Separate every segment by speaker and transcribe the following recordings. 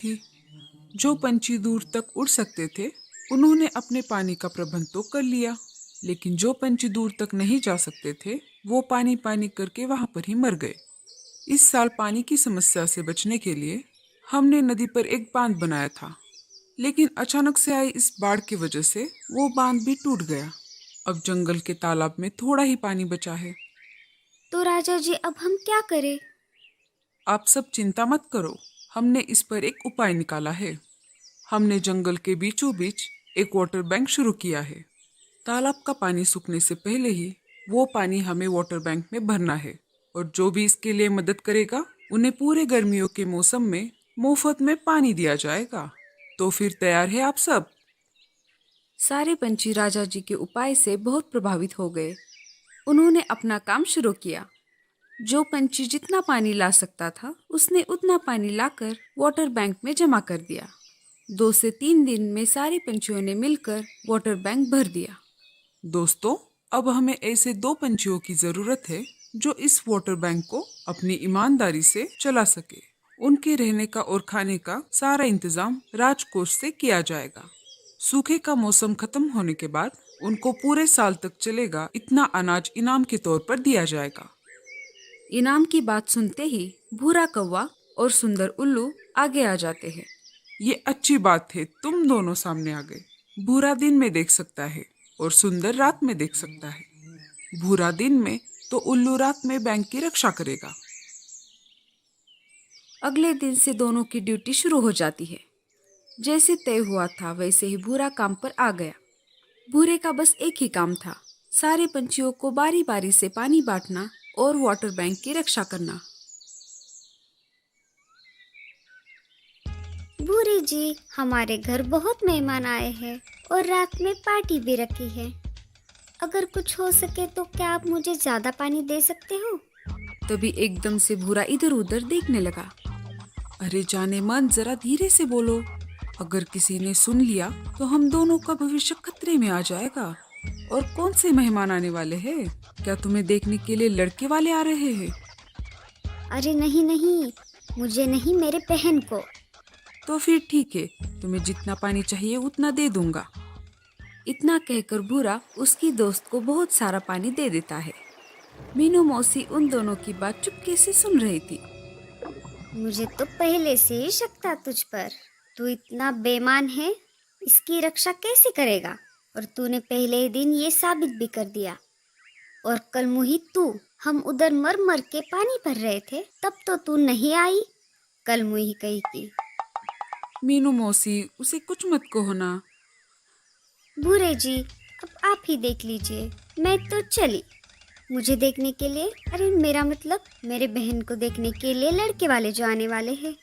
Speaker 1: थी। जो पंछी दूर तक उड़ सकते थे, उन्होंने अपने पानी का प्रबंध तो कर लिया, लेकिन जो पंछी दूर तक नहीं जा सकते थे, वो पानी पानी करके वहां पर ही मर गए। इस साल पानी की समस्या से बचने के लिए हमने नदी पर एक बांध बनाया था, लेकिन अचानक से आई इस बाढ़ की वजह से वो बांध भी टूट गया। अब जंगल के तालाब में थोड़ा ही पानी बचा है।
Speaker 2: तो राजा जी, अब हम क्या करें?
Speaker 1: आप सब चिंता मत करो, हमने इस पर एक उपाय निकाला है। हमने जंगल के बीचों बीच एक वाटर बैंक शुरू किया है। तालाब का पानी सूखने से पहले ही वो पानी हमें वाटर बैंक में भरना है, और जो भी इसके लिए मदद करेगा उन्हें पूरे गर्मियों के मौसम में मुफ्त में पानी दिया जाएगा। तो फिर तैयार है आप सब?
Speaker 3: सारे पंछी राजा जी के उपाय से बहुत प्रभावित हो गए। उन्होंने अपना काम शुरू किया। जो पंछी जितना पानी ला सकता था, उसने उतना पानी लाकर वाटर बैंक में जमा कर दिया। 2 से 3 दिन में सारे पंछियों ने मिलकर वाटर बैंक भर दिया।
Speaker 1: दोस्तों, अब हमें ऐसे 2 पंछियों की जरूरत है जो इस वाटर बैंक को अपनी ईमानदारी से चला सके। उनके रहने का और खाने का सारा इंतजाम राजकोष से किया जाएगा। सूखे का मौसम खत्म होने के बाद उनको पूरे साल तक चलेगा इतना अनाज इनाम के तौर पर दिया जाएगा।
Speaker 3: इनाम की बात सुनते ही भूरा कौवा और सुंदर उल्लू आगे आ जाते हैं।
Speaker 1: ये अच्छी बात है, तुम दोनों सामने आ गए। भूरा दिन में देख सकता है और सुंदर रात में देख सकता है। भूरा दिन में तो उल्लू रात में बैंक की रक्षा करेगा।
Speaker 3: अगले दिन से दोनों की ड्यूटी शुरू हो जाती है। जैसे तय हुआ था वैसे ही भूरा काम पर आ गया। भूरे का बस एक ही काम था, सारे पंछियों को बारी बारी से पानी बांटना और वाटर बैंक की रक्षा करना।
Speaker 2: भूरी जी, हमारे घर बहुत मेहमान आए हैं और रात में पार्टी भी रखी है। अगर कुछ हो सके तो क्या आप मुझे ज्यादा पानी दे सकते हो?
Speaker 3: तभी एकदम से भूरा इधर उधर देखने लगा।
Speaker 1: अरे जाने मन, जरा धीरे से बोलो। अगर किसी ने सुन लिया तो हम दोनों का भविष्य खतरे में आ जाएगा। और कौन से मेहमान आने वाले हैं? क्या तुम्हें देखने के लिए लड़के वाले आ रहे हैं?
Speaker 2: अरे नहीं नहीं, मुझे नहीं, मेरे बहन को।
Speaker 1: तो फिर ठीक है, तुम्हें जितना पानी चाहिए उतना दे दूंगा।
Speaker 3: इतना कहकर भूरा उसकी दोस्त को बहुत सारा पानी दे देता है। मीनू मौसी उन दोनों की बात चुपके से सुन रही थी।
Speaker 2: मुझे तो पहले से ही शक था तुझ पर। तू इतना बेईमान है, इसकी रक्षा कैसे करेगा? और तूने पहले ही दिन ये साबित भी कर दिया। और कल मोहित तू, हम उधर मर मर के पानी भर रहे थे, तब तो तू नहीं आई। कल मुही कही थी।
Speaker 1: मीनू मौसी, उसे कुछ मत कहो ना।
Speaker 2: भूरे जी, अब आप ही देख लीजिए, मैं तो चली। मुझे देखने के लिए, अरे मेरा मतलब मेरे बहन को देखने के लिए लड़के वाले जो आने वाले हैं।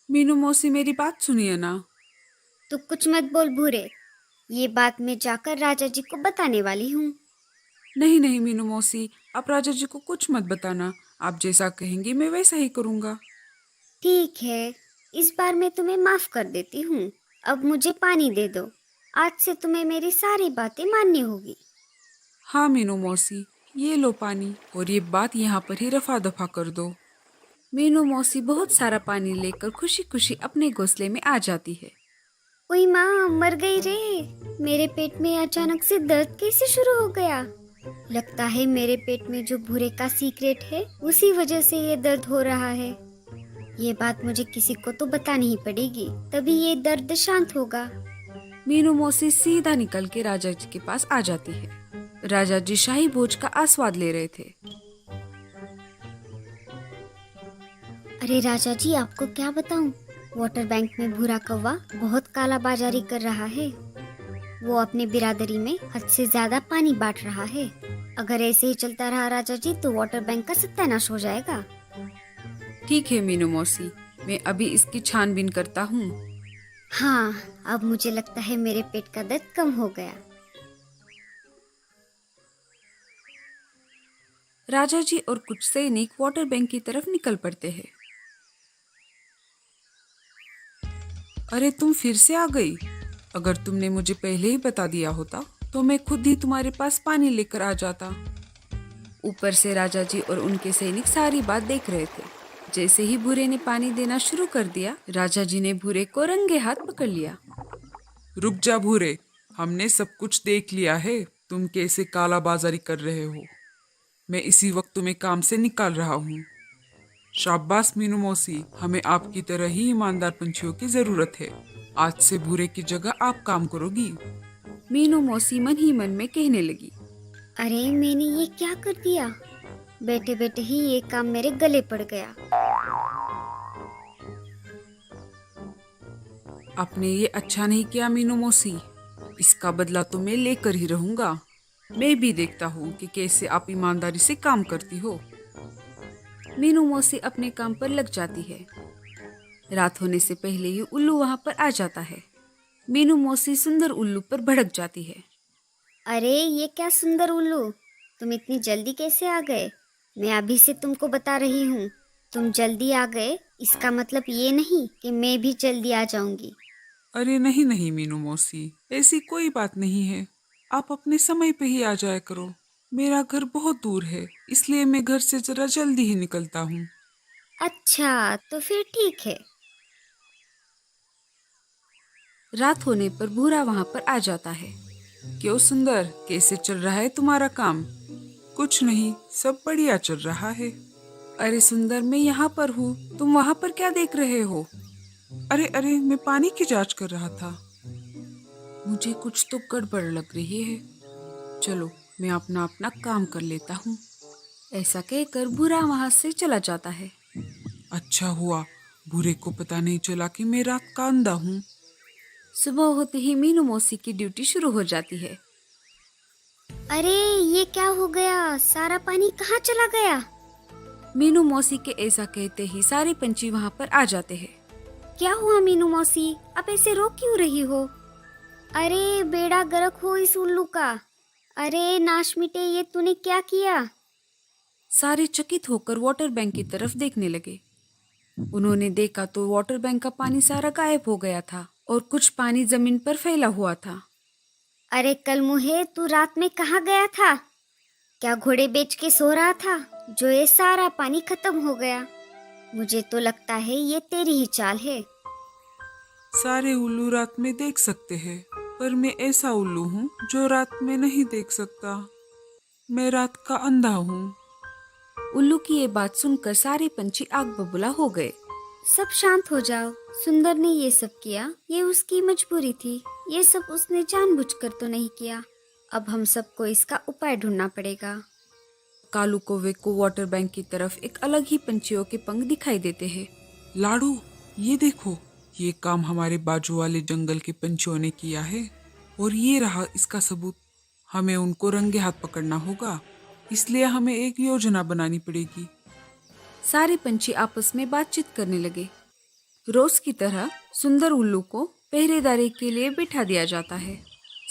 Speaker 1: मीनू मौसी, मेरी बात सुनिए ना।
Speaker 2: तू कुछ मत बोल भूरे, ये बात मैं जाकर राजा जी को बताने वाली हूँ।
Speaker 1: नहीं नहीं मीनू मौसी, आप राजा जी को कुछ मत बताना। आप जैसा कहेंगी मैं वैसा ही करूँगा।
Speaker 2: ठीक है, इस बार मैं तुम्हें माफ कर देती हूँ। अब मुझे पानी दे दो। आज से तुम्हें मेरी सारी बातें माननी होगी।
Speaker 1: हाँ मीनू मौसी, ये लो पानी, और ये बात यहाँ पर ही रफा दफा कर दो।
Speaker 3: मीनू मौसी बहुत सारा पानी लेकर खुशी खुशी अपने घोंसले में आ जाती है।
Speaker 2: ओए माँ, मर गई रे। मेरे पेट में अचानक से दर्द कैसे शुरू हो गया? लगता है मेरे पेट में जो भूरे का सीक्रेट है, उसी वजह से ये दर्द हो रहा है। ये बात मुझे किसी को तो बतानी ही पड़ेगी, तभी ये दर्द शांत होगा।
Speaker 3: मीनू मौसी सीधा निकल के राजा जी के पास आ जाती है। राजा जी शाही भोज का आस्वाद ले रहे थे।
Speaker 2: अरे राजा जी, आपको क्या बताऊं, वाटर बैंक में भूरा कौवा बहुत कालाबाजारी कर रहा है। वो अपनी बिरादरी में हद से ज्यादा पानी बांट रहा है। अगर ऐसे ही चलता रहा राजा जी, तो वाटर बैंक का सत्यानाश हो जाएगा।
Speaker 3: ठीक है मीनू मौसी, मैं अभी इसकी छानबीन करता हूँ।
Speaker 2: हाँ, अब मुझे लगता है मेरे पेट का दर्द कम हो गया।
Speaker 3: राजा जी और कुछ सैनिक वाटर बैंक की तरफ निकल पड़ते हैं।
Speaker 1: अरे तुम फिर से आ गई। अगर तुमने मुझे पहले ही बता दिया होता तो मैं खुद ही तुम्हारे पास पानी लेकर आ जाता।
Speaker 3: ऊपर से राजा जी और उनके सैनिक सारी बात देख रहे थे। जैसे ही भूरे ने पानी देना शुरू कर दिया, राजा जी ने भूरे को रंगे हाथ पकड़ लिया।
Speaker 1: रुक जा भूरे, हमने सब कुछ देख लिया है। तुम कैसे काला बाजारी कर रहे हो। मैं इसी वक्त तुम्हें काम से निकाल रहा हूँ। शाबाश मीनू मौसी, हमें आपकी तरह ही ईमानदार पंछियों की जरूरत है। आज से भूरे की जगह आप काम करोगी।
Speaker 3: मीनू मौसी मन ही मन में कहने लगी।
Speaker 2: अरे मैंने ये क्या कर दिया। बैठे बैठे ही ये काम मेरे गले पड़ गया।
Speaker 1: आपने ये अच्छा नहीं किया मीनू मौसी। इसका बदला तो मैं लेकर ही रहूंगा। मैं भी देखता हूँ कि कैसे आप ईमानदारी से काम करती हो।
Speaker 3: मीनू मौसी अपने काम पर लग जाती है। रात होने से पहले ही उल्लू वहां पर आ जाता है। मीनू मौसी सुंदर उल्लू पर भड़क जाती है।
Speaker 2: अरे ये क्या सुंदर उल्लू, तुम इतनी जल्दी कैसे आ गए। मैं अभी से तुमको बता रही हूँ, तुम जल्दी आ गए इसका मतलब ये नहीं कि मैं भी जल्दी आ जाऊंगी।
Speaker 1: अरे नहीं नहीं मीनू मौसी, ऐसी कोई बात नहीं है। आप अपने समय पे ही आ जाया करो। मेरा घर बहुत दूर है, इसलिए मैं घर से जरा जल्दी ही निकलता हूँ।
Speaker 2: अच्छा तो फिर ठीक है।
Speaker 3: रात होने पर भूरा वहां पर आ जाता है।
Speaker 1: क्यों सुंदर, कैसे चल रहा है तुम्हारा काम। कुछ नहीं, सब बढ़िया चल रहा है।
Speaker 3: अरे सुंदर, मैं यहाँ पर हूँ, तुम वहाँ पर क्या देख रहे हो।
Speaker 1: अरे अरे, मैं पानी की जांच कर रहा था।
Speaker 3: मुझे कुछ तो गड़बड़ लग रही है। चलो मैं अपना अपना काम कर लेता हूँ। ऐसा कहकर भूरा वहाँ से चला जाता है।
Speaker 1: अच्छा हुआ भूरे को पता नहीं चला कि मैं रात का अंधा हूँ।
Speaker 3: सुबह होते ही मीनू मौसी की ड्यूटी शुरू हो जाती है।
Speaker 2: अरे ये क्या हो गया, सारा पानी कहाँ चला गया।
Speaker 3: मीनू मौसी के ऐसा कहते ही सारे पंछी वहाँ पर आ जाते हैं।
Speaker 2: क्या हुआ मीनू मौसी, आप ऐसे रो क्यों रही हो। अरे बेड़ा गर्क हो इस उल्लू का। अरे नाश मिटे, ये तूने क्या किया।
Speaker 3: सारे चकित होकर वाटर बैंक की तरफ देखने लगे। उन्होंने देखा तो वाटर बैंक का पानी सारा गायब हो गया था और कुछ पानी जमीन पर फैला हुआ था।
Speaker 2: अरे कल मुहे, तू रात में कहाँ गया था। क्या घोड़े बेच के सो रहा था जो ये सारा पानी खत्म हो गया। मुझे तो लगता है ये तेरी ही चाल है।
Speaker 1: सारे उल्लू रात में देख सकते हैं, पर मैं ऐसा उल्लू हूँ जो रात में नहीं देख सकता। मैं रात का अंधा हूँ।
Speaker 3: उल्लू की ये बात सुनकर सारे पंछी आग बबूला हो गए।
Speaker 2: सब शांत हो जाओ, सुंदर ने ये सब किया, ये उसकी मजबूरी थी। ये सब उसने जानबूझकर तो नहीं किया। अब हम सबको इसका उपाय ढूंढना पड़ेगा।
Speaker 3: कालू कौवे को वाटर बैंक की तरफ एक अलग ही पंछियों के पंख दिखाई देते हैं।
Speaker 1: लाडू, ये देखो, ये काम हमारे बाजू वाले जंगल के पंछियों ने किया है और ये रहा इसका सबूत। हमें उनको रंगे हाथ पकड़ना होगा, इसलिए हमें एक योजना बनानी पड़ेगी।
Speaker 3: सारे पंछी आपस में बातचीत करने लगे। रोज की तरह सुंदर उल्लू को पहरेदारी के लिए बिठा दिया जाता है।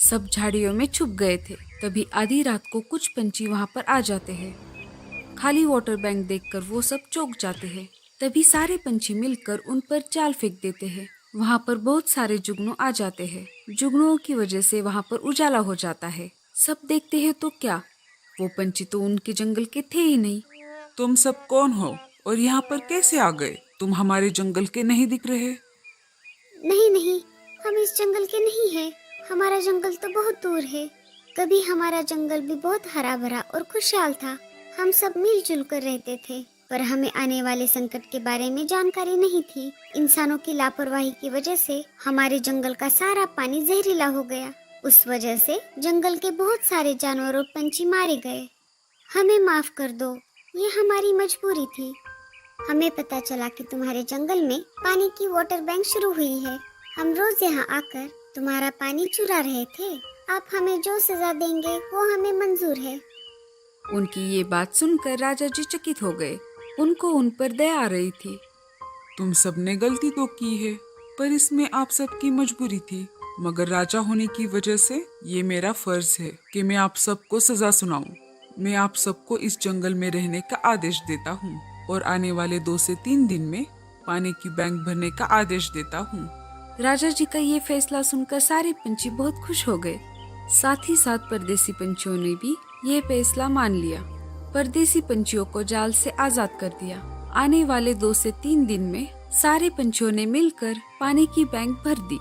Speaker 3: सब झाड़ियों में छुप गए थे। तभी आधी रात को कुछ पंछी वहां पर आ जाते हैं। खाली वाटर बैंक देखकर वो सब चौंक जाते हैं। तभी सारे पंछी मिलकर उन पर जाल फेंक देते हैं। वहां पर बहुत सारे जुगनू आ जाते हैं। जुगनुओं की वजह से वहां पर उजाला हो जाता है। सब देखते हैं तो क्या, वो पंछी तो उनके जंगल के थे ही नहीं।
Speaker 1: तुम सब कौन हो और यहाँ पर कैसे आ गए। तुम हमारे जंगल के नहीं दिख रहे।
Speaker 2: नहीं नहीं, हम इस जंगल के नहीं हैं। हमारा जंगल तो बहुत दूर है। कभी हमारा जंगल भी बहुत हरा भरा और खुशहाल था। हम सब मिलजुल कर रहते थे, पर हमें आने वाले संकट के बारे में जानकारी नहीं थी। इंसानों की लापरवाही की वजह से हमारे जंगल का सारा पानी जहरीला हो गया। उस वजह से जंगल के बहुत सारे जानवर और पंछी मारे गए। हमें माफ कर दो, ये हमारी मजबूरी थी। हमें पता चला कि तुम्हारे जंगल में पानी की वाटर बैंक शुरू हुई है। हम रोज यहाँ आकर तुम्हारा पानी चुरा रहे थे। आप हमें जो सजा देंगे वो हमें मंजूर है।
Speaker 3: उनकी ये बात सुनकर राजा जी चकित हो गए। उनको उन पर दया आ रही थी।
Speaker 1: तुम सबने गलती तो की है, पर इसमें आप सबकी मजबूरी थी। मगर राजा होने की वजह से ये मेरा फर्ज है कि मैं आप सबको सजा सुनाऊं। मैं आप सबको इस जंगल में रहने का आदेश देता हूँ और आने वाले 2 से 3 दिन में पानी की बैंक भरने का आदेश देता हूँ।
Speaker 3: राजा जी का ये फैसला सुनकर सारे पंछी बहुत खुश हो गए। साथ ही साथ परदेसी पंछियों ने भी ये फैसला मान लिया। परदेसी पंछियों को जाल से आजाद कर दिया। आने वाले 2 से 3 दिन में सारे पंछियों ने मिलकर पानी की बैंक भर दी।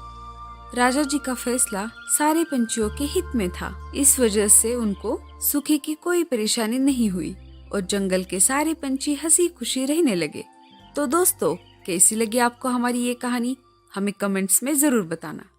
Speaker 3: राजा जी का फैसला सारे पंछियों के हित में था। इस वजह से उनको सूखे की कोई परेशानी नहीं हुई और जंगल के सारे पंछी हंसी खुशी रहने लगे। तो दोस्तों, कैसी लगी आपको हमारी ये कहानी? हमें कमेंट्स में जरूर बताना।